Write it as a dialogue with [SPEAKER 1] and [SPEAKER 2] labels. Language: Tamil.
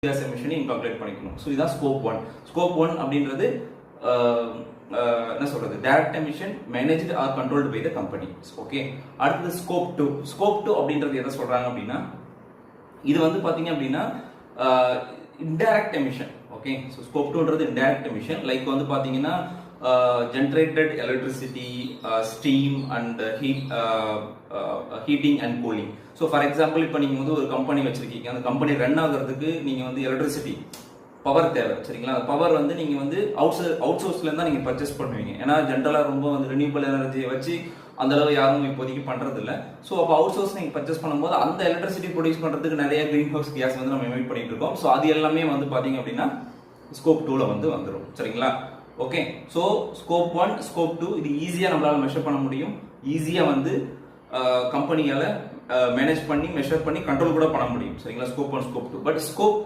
[SPEAKER 1] கேஸ் எமிஷனையும் கால்குலேட் பண்ணிக்கணும். ஸோ இதுதான் ஸ்கோப் 1. ஸ்கோப் 1 அப்படின்றது என்ன சொல்றது, direct emission managed or controlled by the company. Okay, அடுத்தது ஸ்கோப் 2. ஸ்கோப் 2 அப்படின்றது எதை சொல்றாங்க அப்படின்னா, இது வந்து பாத்தீங்க அப்படின்னா indirect emission. Okay, so scope 2ன்றது இன்டைரக்ட் எமிஷன். லைக் வந்து பாத்தீங்கன்னா generated electricity, steam and heating and cooling. So for example இப்போ நீங்கள் வந்து ஒரு கம்பெனி வச்சிருக்கீங்க, அந்த கம்பெனி ரன் ஆகிறதுக்கு நீங்கள் வந்து எலக்ட்ரிசிட்டி பவர் தேவை, சரிங்களா? பவர் வந்து நீங்கள் வந்து அவுட் சோர்ஸ்லேருந்து தான் நீங்கள் பர்ச்சேஸ் பண்ணுவீங்க. ஏன்னா ஜென்ரலாக ரொம்ப வந்து ரினியூவபிள் எனர்ஜியை வச்சு அந்த அளவு யாரும் இப்போதைக்கு பண்றது இல்லை. ஸோ அப்போ அவுட் சோர்ஸ் நீங்கள் பர்ச்சேஸ் பண்ணும்போது அந்த எலக்ட்ரிசிட்டி ப்ரொடியூஸ் பண்ணுறதுக்கு நிறைய கிரீன் ஹவுஸ் கேஸ் வந்து நம்ம எமிட் பண்ணிட்டு இருக்கோம். ஸோ அது எல்லாமே வந்து பார்த்தீங்க அப்படின்னா ஸ்கோப் 2ல வந்து வந்துடும், சரிங்களா? ஓகே, ஸோ ஸ்கோப் 1, ஸ்கோப் 2 இது ஈஸியாக நம்மளால மெஷர் பண்ண முடியும். ஈஸியாக வந்து கம்பெனியால மேனேஜ் பண்ணி மெஷர் பண்ணி கண்ட்ரோல் கூட பண்ண முடியும், சரிங்களா? Scope 1, scope 2. But scope